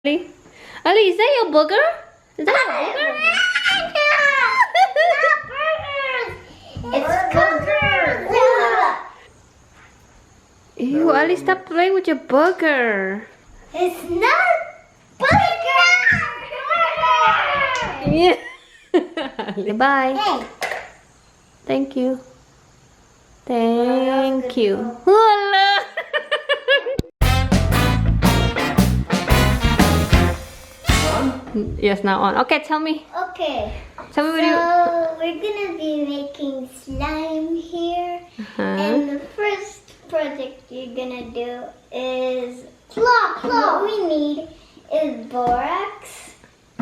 Ali, Ali, is that your burger? Is that your burger? It's burgers. Ew, Ali, stop playing with your burger. It's not burger. Yeah. Ali, bye. Hey. Thank you. Thank you. Hola. Yes, now on. Okay, tell me. Okay. Tell me what you. So we're gonna be making slime here, and the first project you're gonna do is what we need is borax.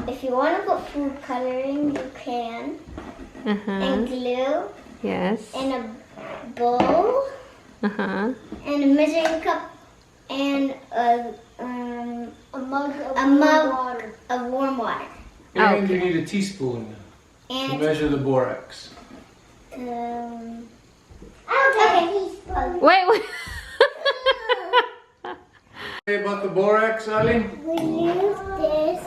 If you want to put food coloring, you can, and glue, Yes. and a bowl, and a measuring cup, and a mug of warm water. And you need a teaspoon to And measure the borax. I'll take a teaspoon. Wait. Say about the borax, Ali? We use this.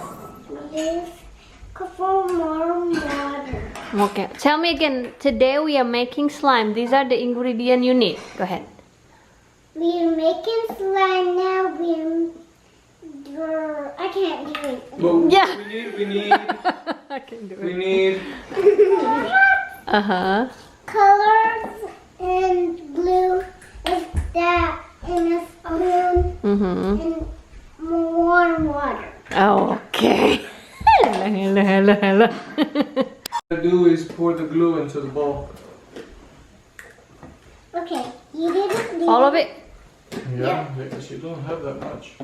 For warm water. Okay. Tell me again. Today we are making slime. These are the ingredients you need. Go ahead. We're making slime now. I can't do it. Well, Yeah. We need. I can do We need. Colors and glue is that in a spoon and warm water. Okay. Hello. What to do is pour the glue into the bowl. Okay, you didn't do All of it. Yeah, because you don't have that much.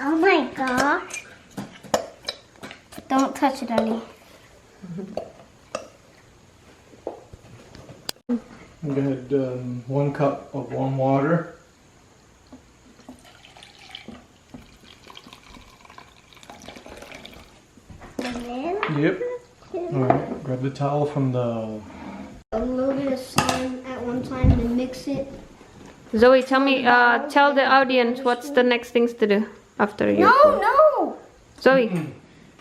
Oh my gosh. Don't touch it, Ali. We had 1 cup of warm water. And then Yep. Alright, grab the towel from the. a little bit of slime at one time and mix it. Zoe, tell me. Tell the audience what's the next things to do after you. No. Zoe,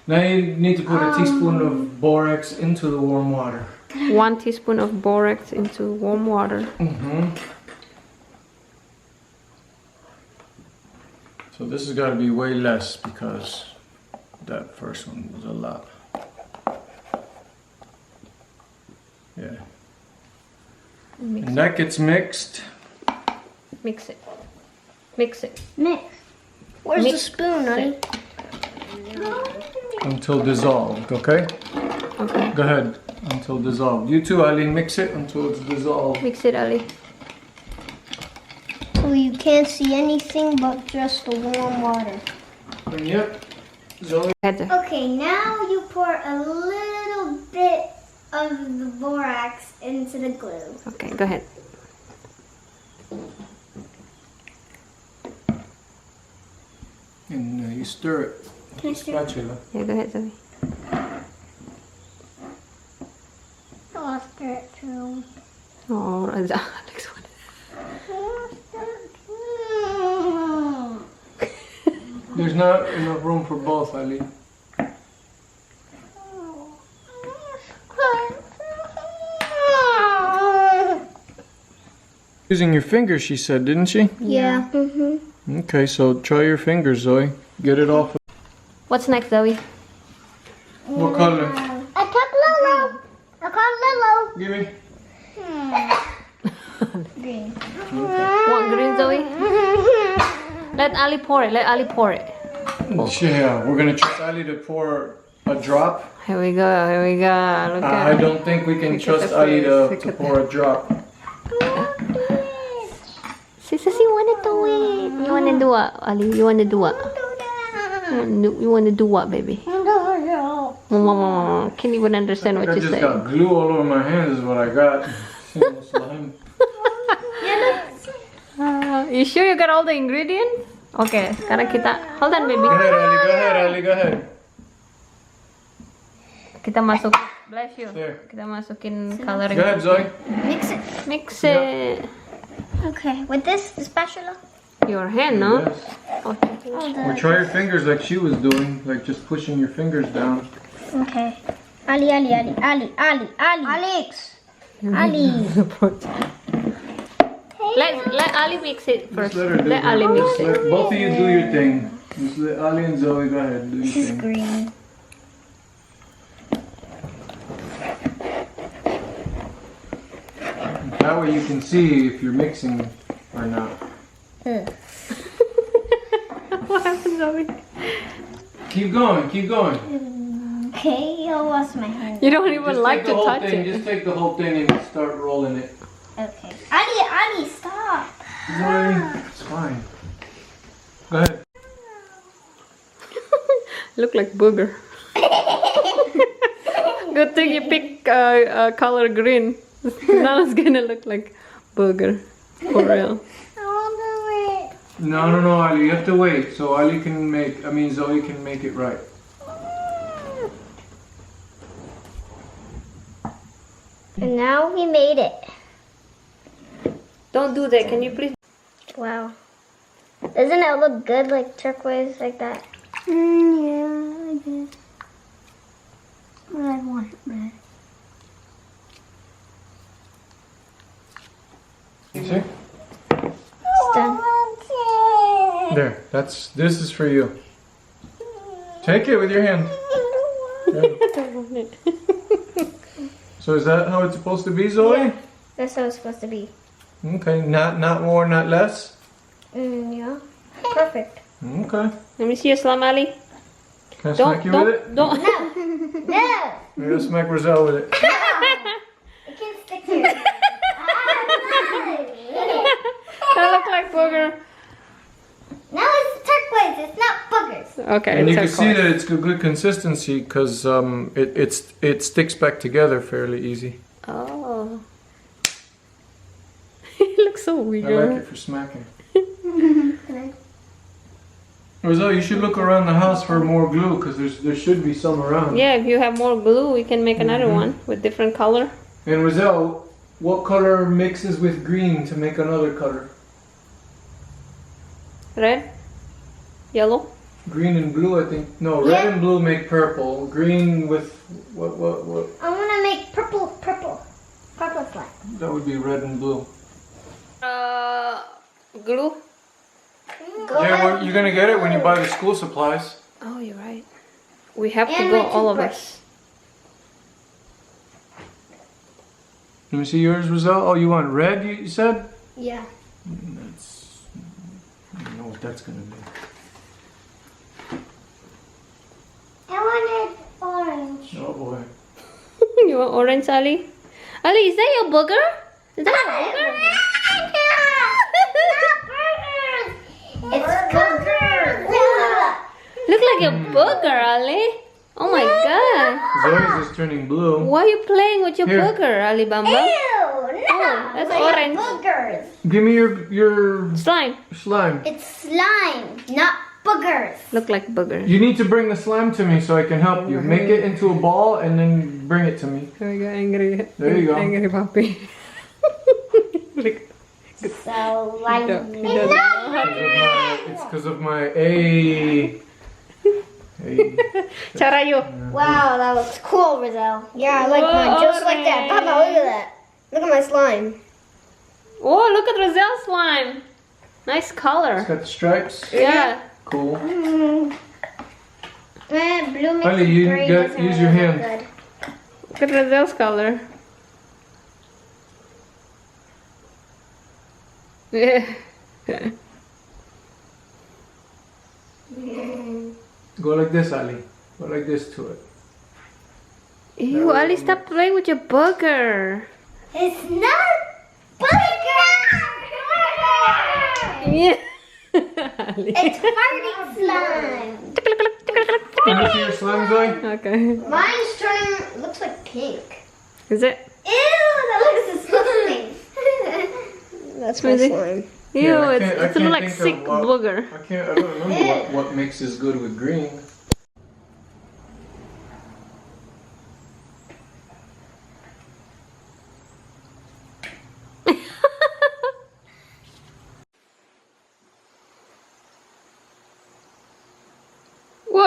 Now you need to put a teaspoon of borax into the warm water. 1 teaspoon of borax into warm water. So this has got to be way less because that first one was a lot. Yeah. And that gets mixed. Mix it. Mix it. Mix. Where's the Mix spoon, Ali? Until dissolved, okay? Okay. Go ahead, until dissolved. You too, Ali, mix it until it's dissolved. Mix it, Ali. So you can't see anything but just the warm water. And yep, Zoe. Okay, now you pour a little bit of the borax into the glue. Okay, go ahead. And you stir it. Can I stir it? Spatula. Yeah, go ahead, Zoe. I'll stir it too. Oh, Alex, what? There's not enough room for both, Ali. Using your fingers, she said, didn't she? Yeah. Okay, so try your fingers, Zoe. Get it off. What's next, Zoe? What color? I took Lolo. I called Lolo. Give me. Green. Want green, Zoe? Let Ali pour it. Let Ali pour it. Yeah, we're gonna trust Ali to pour a drop. Here we go. Here we go. Look I at it. don't think we can Look at trust the Ali face. to Look at pour a drop. Sis, you wanna do it? You wanna do what, Ali? You wanna do what? You wanna do what, baby? Can't even understand what I you just say. got glue all over my hands is what I got. Slime. You sure you got all the ingredients? Okay, sekarang kita hold on, baby. Go ahead, Ali. Go ahead, Ali. Go ahead. Kita masuk. Bless you. There. Kita masukin coloring. Go ahead, Zoe. Mix it. Mix Yeah. it. Okay, with this, the spatula? Your hand, no? Yes. Oh, Or try your fingers like she was doing, like just pushing your fingers down. Okay. Ali. Alex! Ali! let Ali mix it first. Just let her do Let her. Ali mix Just it. let both of you do your thing. Just let Ali and Zoe go ahead do This your is thing. green. That way you can see if you're mixing or not. What happened, Zoe? Keep going, keep going. Okay, I'll wash my hands. You don't even Just like take to the whole touch thing. it. Just take the whole thing and start rolling it. Okay. Ali, stop! Zoe, it's fine. Go ahead. Look like booger. Good thing you pick color green. Now it's gonna look like booger. For real. I want to wait. No, Ali. You have to wait so Ali can make. Zoe can make it right. And now we made it. Don't do that. Can you please? Wow. Doesn't it look good like turquoise like that? Yeah, I guess. But I want it red. You see? It's done. There. This is for you. Take it with your hand. Yeah. So is that how it's supposed to be, Zoe? Yeah. That's how it's supposed to be. Okay. Not more, not less. Yeah. Perfect. Okay. Let me see your slime, Ali. Can I smack you with it? Don't. No! Maybe I'll smack Roselle with it. It can stick to your That look like booger. Now it's turquoise, it's not boogers. Okay. And you it's can see turquoise. that it's a good consistency because it sticks back together fairly easy. Oh. It looks so I weird. like it for smacking. Roselle, you should look around the house for more glue because there should be some around. Yeah, if you have more glue, we can make another Mm-hmm. one with different color. And Roselle, what color mixes with green to make another color? Red, yellow. Green and blue, I think. No, red Yeah. and blue make purple. Green with what? I want to make purple flag. That would be red and blue. Glue. Yeah, well, you're gonna get it when you buy the school supplies. Oh, you're right. We have to And go, my all of toothbrush. us. Let me see yours, Roselle. Oh, you want red? You said. Yeah. That's. I don't know what that's gonna be. I wanted orange. Oh boy. You want orange, Ali? Ali, is that your booger? Is that your booger? It's boogers. Look like a booger, Ali. Oh my god. Zoe's is turning blue. Why are you playing with your Here. booger, Ali Bamba? Ew, no. that's They have orange. Boogers. Give me your Slime. slime. It's slime, not boogers. Look like booger. You need to bring the slime to me so I can help you. Make it into a ball and then bring it to me. There you go, angry. There you go. Angry puppy. Look. So He slimy. doesn't know how to- It's because of my A. Cara you. Wow, that looks cool, Roselle. Yeah, I like mine just like that. Orange. Papa, look at that. Look at my slime. Oh, look at Roselle's slime. Nice It's color. got the stripes. Yeah. Cool. Blue makes Honey, you gray got- doesn't use your really hand. look good. Look at Roselle's color. Yeah. Go like this, Ali. Go like this to it. Ew, Ali, stop playing with your booger. It's not booger! Yeah. Ali. It's farting slime. Can you see your slime, Zoe? Okay. Mine's turning, looks like pink. Is it? Ew, that looks disgusting. That's my slime. Ew, Yeah, I it's can't like think of sick what- booger. I don't remember what mixes good with green.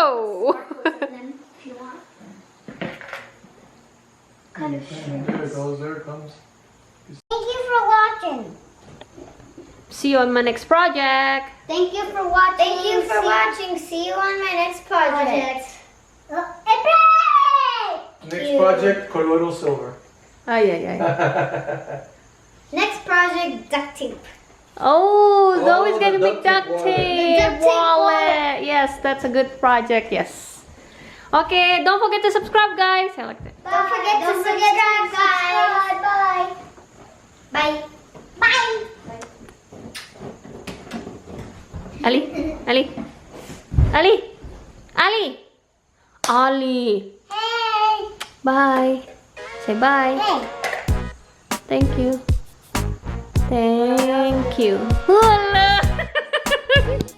Whoa! If you want. Kind of There it goes. There it comes. Thank you for watching. See you on my next project. Thank you for watching. Thank you for watching. See you on my next project. Next project, colloidal silver. Ay, ay, ay. Next project, duct tape. Oh, Zoe's the gonna make duct tape duct wallet. tape The duct tape wallet. Yes, that's a good project. Yes. Okay, don't forget to subscribe, guys. I like that. Don't forget to subscribe, guys. Bye. Bye. Bye. Ali, Ali, Ali, Ali, Ali. Hey. Bye. Say bye. Hey. Thank you. Thank you. Wala.